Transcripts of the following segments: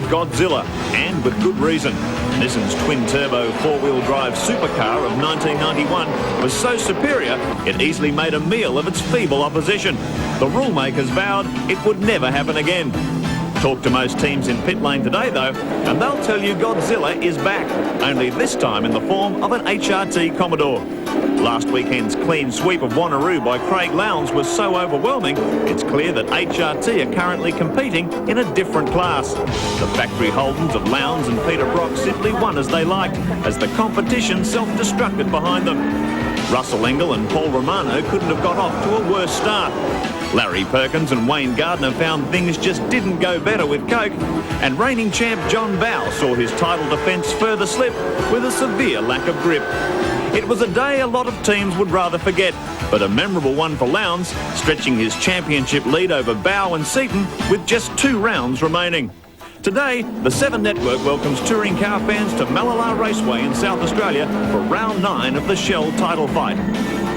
Godzilla, and with good reason. Nissan's twin-turbo four-wheel drive supercar of 1991 was so superior it easily made a meal of its feeble opposition. The rule makers vowed it would never happen again. Talk to most teams in pit lane today though, and they'll tell you Godzilla is back, only this time in the form of an HRT Commodore. Last weekend's clean sweep of Wanneroo by Craig Lowndes was so overwhelming, it's clear that HRT are currently competing in a different class. The factory Holdens of Lowndes and Peter Brock simply won as they liked, as the competition self-destructed behind them. Russell Engel and Paul Romano couldn't have got off to a worse start. Larry Perkins and Wayne Gardner found things just didn't go better with Coke, and reigning champ John Bowe saw his title defence further slip with a severe lack of grip. It was a day a lot of teams would rather forget, but a memorable one for Lowndes, stretching his championship lead over Bowe and Seaton with just 2 rounds remaining. Today, the Seven Network welcomes touring car fans to Mallala Raceway in South Australia for round 9 of the Shell title fight.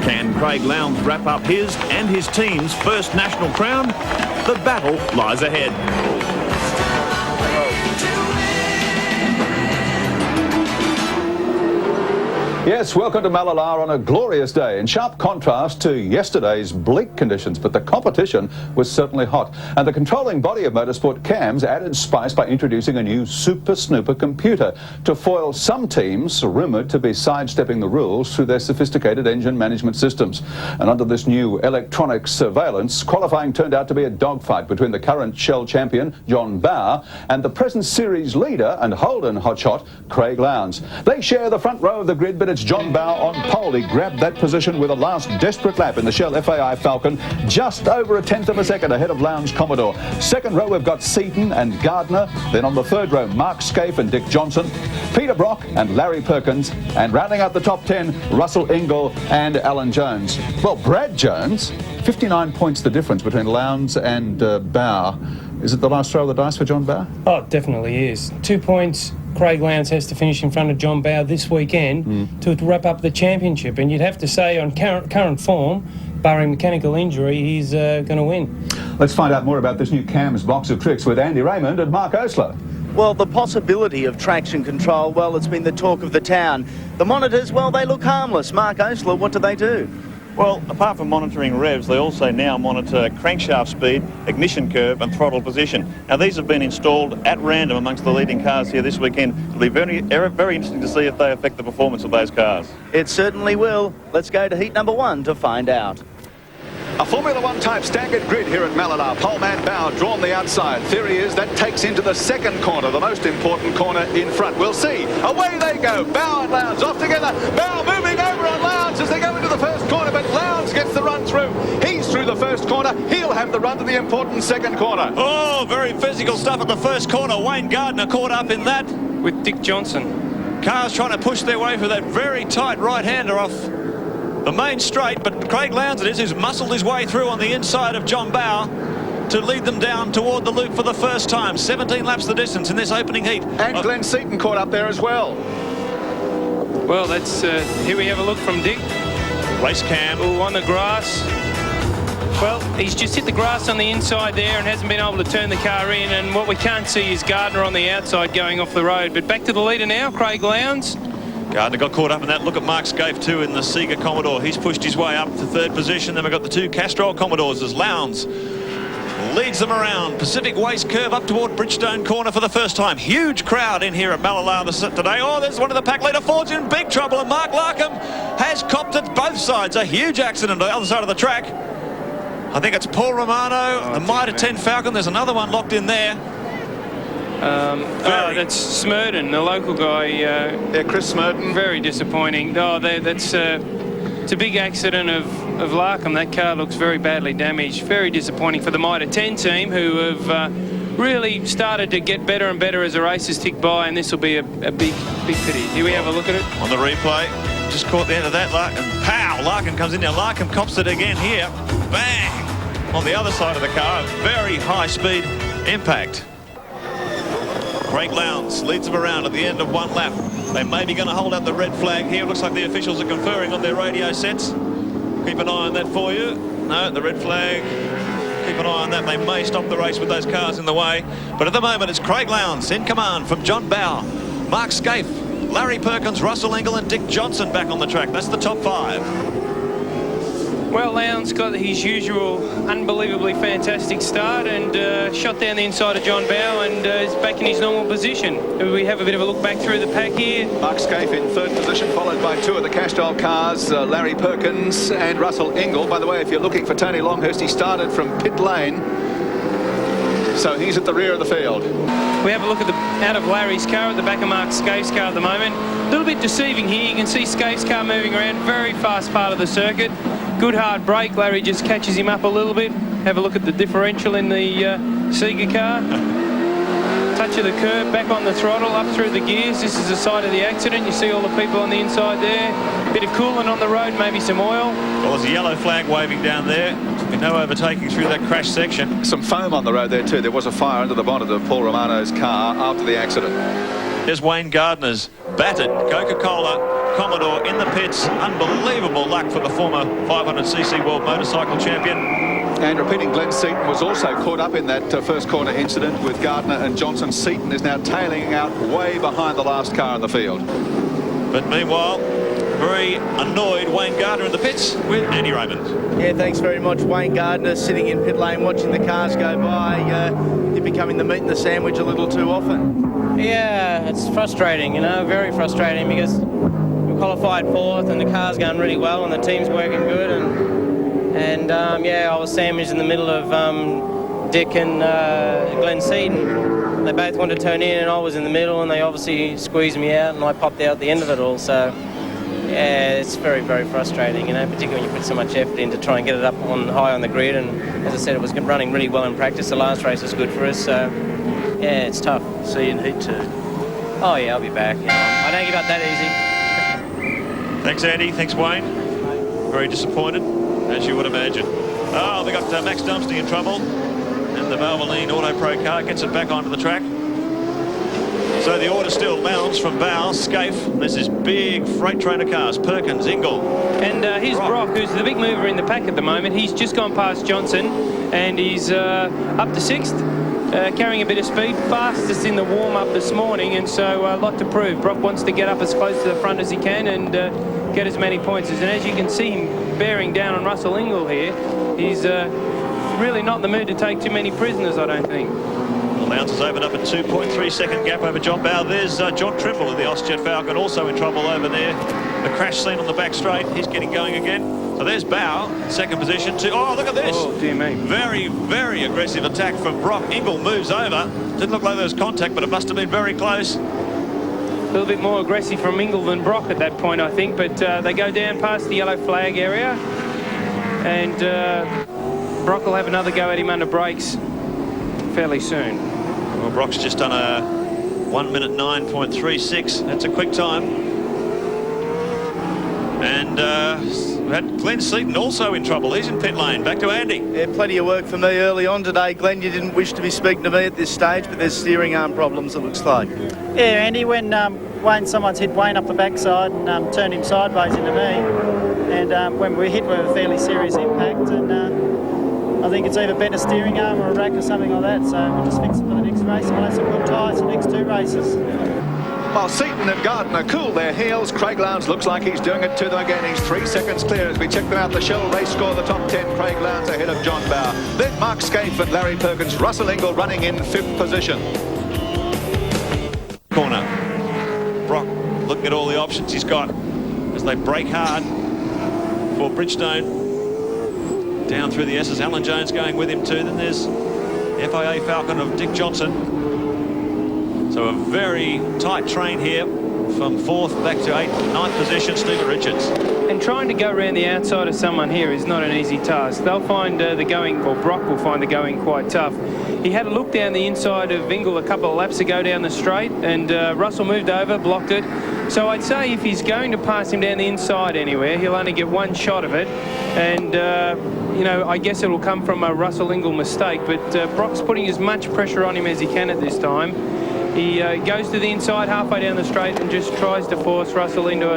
Can Craig Lowndes wrap up his and his team's first national crown? The battle lies ahead. Yes, welcome to Mallala on a glorious day, in sharp contrast to yesterday's bleak conditions, but the competition was certainly hot. And the controlling body of motorsport, CAMS, added spice by introducing a new Super Snooper computer to foil some teams rumoured to be sidestepping the rules through their sophisticated engine management systems. And under this new electronic surveillance, qualifying turned out to be a dogfight between the current Shell champion, John Bowe, and the present series leader and Holden hotshot, Craig Lowndes. They share the front row of the grid, but it's John Bowe on pole. He grabbed that position with a last desperate lap in the Shell FAI Falcon, just over a tenth of a second ahead of Lowndes' Commodore. Second row, we've got Seaton and Gardner. Then on the third row, Mark Scaife and Dick Johnson, Peter Brock and Larry Perkins, and rounding out the top 10, Russell Engel and Alan Jones. Well, Brad Jones, 59 points the difference between Lowndes and Bowe. Is it the last throw of the dice for John Bowe? Oh, it definitely is. 2 points. Craig Lowndes has to finish in front of John Bowe this weekend to wrap up the championship. And you'd have to say on current form, barring mechanical injury, he's going to win. Let's find out more about this new CAMS box of tricks with Andy Raymond and Mark Osler. Well, the possibility of traction control, well, it's been the talk of the town. The monitors, well, they look harmless. Mark Osler, what do they do? Well, apart from monitoring revs, they also now monitor crankshaft speed, ignition curve and throttle position. Now, these have been installed at random amongst the leading cars here this weekend. It'll be very interesting to see if they affect the performance of those cars. It certainly will. Let's go to heat number 1 to find out. A Formula One type staggered grid here at Mallala. Poleman Bowe drawn the outside. Theory is that takes into the second corner, the most important corner in front. We'll see. Away they go. Bowe and Lowndes off together. Bowe moving over on Lowndes as they go into the first corner, but Lowndes gets the run through. He's through the first corner. He'll have the run to the important second corner. Oh, very physical stuff at the first corner. Wayne Gardner caught up in that With Dick Johnson. Cars trying to push their way through that very tight right-hander off the main straight, but Craig Lowndes it is who's muscled his way through on the inside of John Bowe to lead them down toward the loop for the first time. 17 laps the distance in this opening heat. And Glenn Seaton caught up there as well. Well, that's here we have a look from Dick. Race cam. Oh, on the grass. Well, he's just hit the grass on the inside there and hasn't been able to turn the car in, and what we can't see is Gardner on the outside going off the road. But back to the leader now, Craig Lowndes. Gardner got caught up in that. Look at Mark Scaife too in the Sega Commodore. He's pushed his way up to third position. Then we've got the 2 Castrol Commodores as Lowndes leads them around. Pacific Waste curve up toward Bridgestone Corner for the first time. Huge crowd in here at Mallala today. Oh, there's one of the pack leader Ford's in big trouble, and Mark Larkham has copped at both sides. A huge accident on the other side of the track. I think it's Paul Romano, the Mitre 10 Falcon. There's another one locked in there. That's Smurden, the local guy. Yeah, Chris Smurden. Very disappointing. Oh, that's it's a big accident of Larkham. That car looks very badly damaged. Very disappointing for the Mitre 10 team, who have really started to get better and better as the races tick by, and this will be a big pity. Here we have a look at it. On the replay, just caught the end of that, and pow, Larkham comes in now. Larkham cops it again here. Bang! On the other side of the car, very high speed impact. Craig Lowndes leads them around at the end of one lap. They may be going to hold out the red flag here. It looks like the officials are conferring on their radio sets. Keep an eye on that for you. No, the red flag keep an eye on that. They may stop the race with those cars in the way. But at the moment, it's Craig Lowndes in command from John Bowe, Mark Scaife, Larry Perkins, Russell Ingall and Dick Johnson back on the track. That's the top 5. Well, Lowndes got his usual unbelievably fantastic start and shot down the inside of John Bowe and is back in his normal position. We have a bit of a look back through the pack here. Mark Scaife in 3rd position, followed by 2 of the Castile cars, Larry Perkins and Russell Ingall. By the way, if you're looking for Tony Longhurst, he started from pit lane, so he's at the rear of the field. We have a look at out of Larry's car at the back of Mark Scaife's car at the moment. A little bit deceiving here. You can see Scaife's car moving around, very fast part of the circuit. Good hard brake. Larry just catches him up a little bit. Have a look at the differential in the Sega car. Touch of the curb, back on the throttle, up through the gears. This is the side of the accident. You see all the people on the inside there. Bit of coolant on the road, maybe some oil. Well, there's a yellow flag waving down there. No overtaking through that crash section. Some foam on the road there too. There was a fire under the bonnet of Paul Romano's car after the accident. There's Wayne Gardner's battered Coca-Cola Commodore in the pits. Unbelievable luck for the former 500cc world motorcycle champion. And repeating, Glenn Seaton was also caught up in that first corner incident with Gardner and Johnson. Seaton is now tailing out way behind the last car in the field. But meanwhile, very annoyed Wayne Gardner in the pits with Andy Raymond. Yeah, thanks very much. Wayne Gardner sitting in pit lane watching the cars go by. You're becoming the meat and the sandwich a little too often. Yeah, it's frustrating, you know, very frustrating, because we qualified 4th and the car's going really well and the team's working good, and yeah, I was sandwiched in the middle of Dick and Glenn Seaton. They both wanted to turn in and I was in the middle, and they obviously squeezed me out and I popped out at the end of it all. So yeah, it's very, very frustrating, you know, particularly when you put so much effort in to try and get it up on high on the grid. And as I said, it was running really well in practice. The last race was good for us, so yeah, it's tough. See you in heat 2. Oh yeah, I'll be back. You know, I don't give up that easy. Thanks, Andy. Thanks, Wayne. Very disappointed, as you would imagine. Oh, they got Max Dumsney in trouble, and the Valvoline Auto Pro car gets it back onto the track. So the order still Lowndes from Bowe, Scaife. This is big freight train of cars. Perkins, Ingall. And here's Brock, who's the big mover in the pack at the moment. He's just gone past Johnson, and he's up to 6th, carrying a bit of speed. Fastest in the warm-up this morning, and so a lot to prove. Brock wants to get up as close to the front as he can and get as many points. And as you can see him bearing down on Russell Ingall here, he's really not in the mood to take too many prisoners, I don't think. Lowndes has opened up a 2.3-second gap over John Bowe. There's John Trimble of the Ostjet Falcon, also in trouble over there. The crash scene on the back straight. He's getting going again. So there's Bowe, 2nd position. Oh, look at this. Oh, dear me. Very, very aggressive attack from Brock. Ingall moves over. Didn't look like there was contact, but it must have been very close. A little bit more aggressive from Ingall than Brock at that point, I think. But they go down past the yellow flag area. And Brock will have another go at him under brakes fairly soon. Well, Brock's just done a 1 minute 9.36. That's a quick time. And we had Glenn Seaton also in trouble. He's in pit lane. Back to Andy. Yeah, plenty of work for me early on today. Glenn, you didn't wish to be speaking to me at this stage, but there's steering arm problems, it looks like. Yeah, Andy, when someone's hit Wayne up the backside and turned him sideways into me, and when we hit with a fairly serious impact, and I think it's either better steering arm or a rack or something like that, so we'll just fix it for the next race and we'll have some good tyres for the next 2 races. While Seaton and Gardner cool their heels, Craig Lowndes looks like he's doing it to them again. He's 3 seconds clear as we check them out. The Shell race score, the top 10, Craig Lowndes ahead of John Bowe. Then Mark Scaife and Larry Perkins, Russell Ingall running in 5th position. Corner. Brock looking at all the options he's got as they brake hard for Bridgestone. Down through the S's. Alan Jones going with him too. Then there's FIA Falcon of Dick Johnson. So a very tight train here from 4th back to 8th, 9th position, Stephen Richards. And trying to go around the outside of someone here is not an easy task. They'll find the going, or Brock will find the going quite tough. He had a look down the inside of Ingall a couple of laps ago down the straight, and Russell moved over, blocked it. So I'd say if he's going to pass him down the inside anywhere, he'll only get one shot of it. And, you know, I guess it'll come from a Russell Ingall mistake, but Brock's putting as much pressure on him as he can at this time. He goes to the inside halfway down the straight and just tries to force Russell into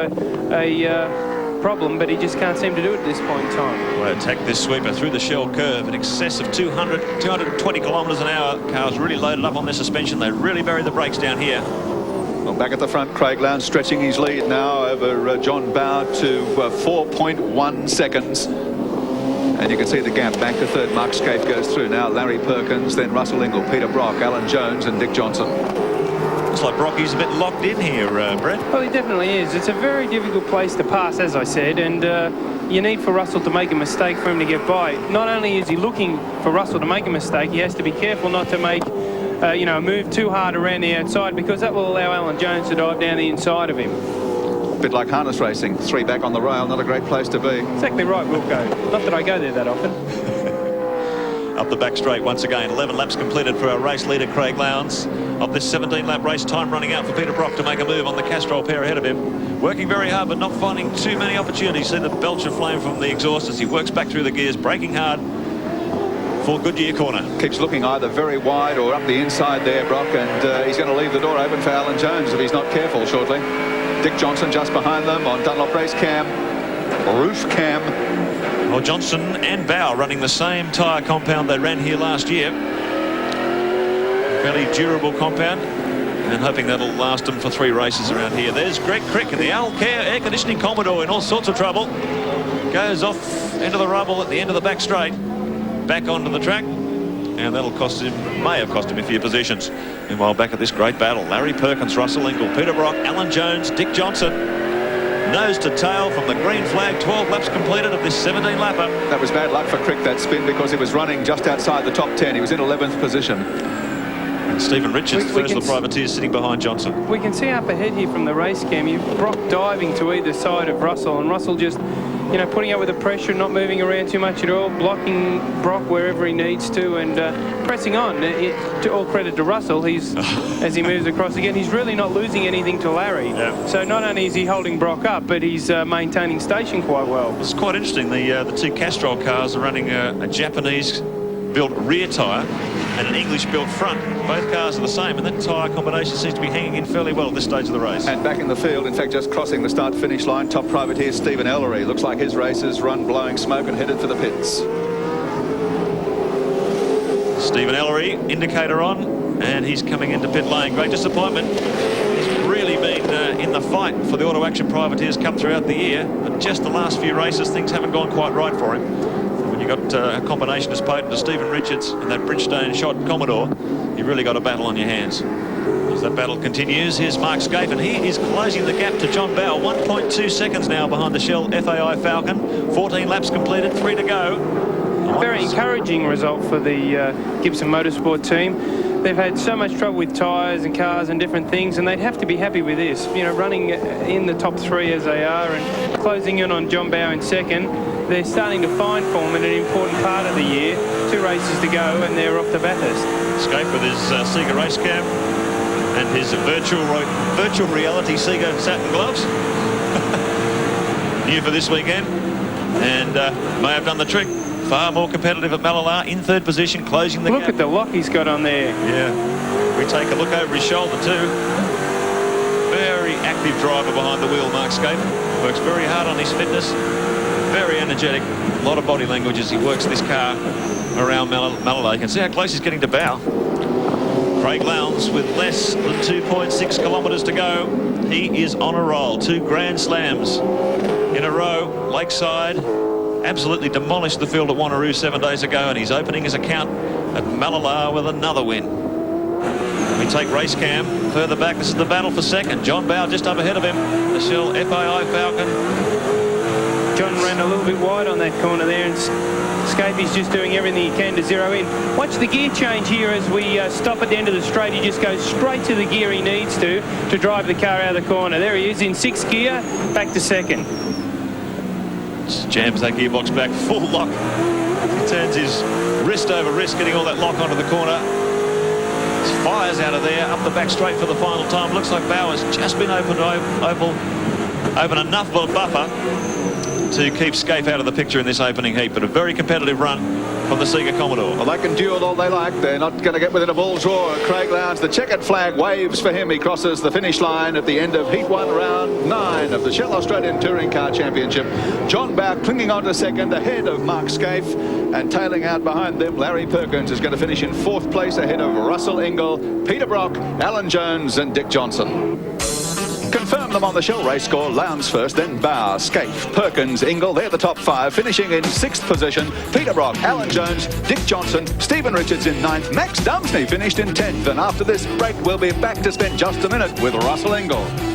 a problem, but he just can't seem to do it at this point in time. Well, attack this sweeper through the shell curve in excess of 220 kilometres an hour. Car's really loaded up on their suspension. They really bury the brakes down here. Well, back at the front, Craig Lowndes stretching his lead now over John Bowe to 4.1 seconds. And you can see the gap back to third. Mark Skaife goes through now. Larry Perkins, then Russell Ingall, Peter Brock, Alan Jones and Dick Johnson. Looks like Brocky's a bit locked in here, Brett. Well, he definitely is. It's a very difficult place to pass, as I said, and you need for Russell to make a mistake for him to get by. Not only is he looking for Russell to make a mistake, he has to be careful not to make a move too hard around the outside, because that will allow Alan Jones to dive down the inside of him. A bit like harness racing. 3 back on the rail, not a great place to be. Exactly right, Wilco. Not that I go there that often. Up the back straight once again. 11 laps completed for our race leader, Craig Lowndes. Of this 17-lap race, time running out for Peter Brock to make a move on the Castrol pair ahead of him. Working very hard, but not finding too many opportunities. See the belch of flame from the exhaust as he works back through the gears, braking hard for Goodyear corner. Keeps looking either very wide or up the inside there, Brock, and he's going to leave the door open for Alan Jones if he's not careful shortly. Dick Johnson just behind them on Dunlop race cam, roof cam. Well, Johnson and Bowe running the same tyre compound they ran here last year. Fairly durable compound, and hoping that'll last them for 3 races around here. There's Greg Crick in the Alcare air conditioning Commodore in all sorts of trouble. Goes off into the rubble at the end of the back straight. Back onto the track, and that'll cost him, may have cost him a few positions. Meanwhile, back at this great battle, Larry Perkins, Russell Ingall, Peter Brock, Alan Jones, Dick Johnson. Nose to tail from the green flag. 12 laps completed of this 17-lapper. That was bad luck for Crick, that spin, because he was running just outside the top 10. He was in 11th position. And Stephen Richards, first of the privateers, sitting behind Johnson. We can see up ahead here from the race cam, you've Brock diving to either side of Russell, and Russell just, putting up with the pressure, not moving around too much at all, blocking Brock wherever he needs to, and pressing on. To all credit to Russell, he's as he moves across again, he's really not losing anything to Larry. Yeah. So not only is he holding Brock up, but he's maintaining station quite well. It's quite interesting. The 2 Castrol cars are running a Japanese-built rear tyre and an English-built front. Both cars are the same, and that tyre combination seems to be hanging in fairly well at this stage of the race. And back in the field, in fact, just crossing the start-finish line, top privateer Stephen Ellery. Looks like his race is run blowing smoke and headed for the pits. Stephen Ellery, indicator on, and he's coming into pit lane. Great disappointment. He's really been in the fight for the Auto Action Privateers Cup throughout the year, but just the last few races, things haven't gone quite right for him. When you've got a combination as potent as Stephen Richards and that Bridgestone shot Commodore, you've really got a battle on your hands. As that battle continues, here's Mark Skaife, and he is closing the gap to John Bowe. 1.2 seconds now behind the Shell FAI Falcon. 14 laps completed, 3 to go. A very encouraging result for the Gibson Motorsport team. They've had so much trouble with tyres and cars and different things, and they'd have to be happy with this. Running in the top 3 as they are and closing in on John Bowe in second. They're starting to find form in an important part of the year. 2 races to go, and they're off to Bathurst. Skaife with his Sega race cam and his virtual reality Sega satin gloves. New for this weekend, and may have done the trick. Far more competitive at Mallala, in 3rd position, closing the gap. Look at the lock he's got on there. Yeah. We take a look over his shoulder too. Very active driver behind the wheel, Mark Skaife. Works very hard on his fitness. Very energetic. A lot of body language as he works this car around Mallala. You can see how close he's getting to Bowe. Craig Lowndes with less than 2.6 kilometres to go. He is on a roll. 2 Grand Slams in a row. Lakeside absolutely demolished the field at Wanneroo 7 days ago, and he's opening his account at Mallala with another win. We take race cam further back. This is the battle for second. John Bowe just up ahead of him. The Shell FAI Falcon. John ran a little bit wide on that corner there, and Skaife's just doing everything he can to zero in. Watch the gear change here as we stop at the end of the straight. He just goes straight to the gear he needs to drive the car out of the corner. There he is in 6th gear, back to second. Just jams that gearbox back, full lock. He turns his wrist over wrist, getting all that lock onto the corner. Just fires out of there, up the back straight for the final time. Looks like Bowe has just been open enough of a buffer to keep Skaife out of the picture in this opening heat, but a very competitive run from the Sega Commodore. Well, they can duel all they like. They're not going to get within a bull's roar at Craig Lowndes. The checkered flag waves for him. He crosses the finish line at the end of Heat 1, Round 9 of the Shell Australian Touring Car Championship. John Bow clinging on to second ahead of Mark Scaife, and tailing out behind them, Larry Perkins is going to finish in 4th place ahead of Russell Ingall, Peter Brock, Alan Jones and Dick Johnson. Confirm them on the Shell race score. Lowndes first, then Bow, Scaife, Perkins, Ingall. They're the top 5, finishing in 6th position. Peter Brock, Alan Jones, Dick Johnson, Stephen Richards in 9th. Max Dumsney finished in 10th. And after this break, we'll be back to spend just a minute with Russell Ingall.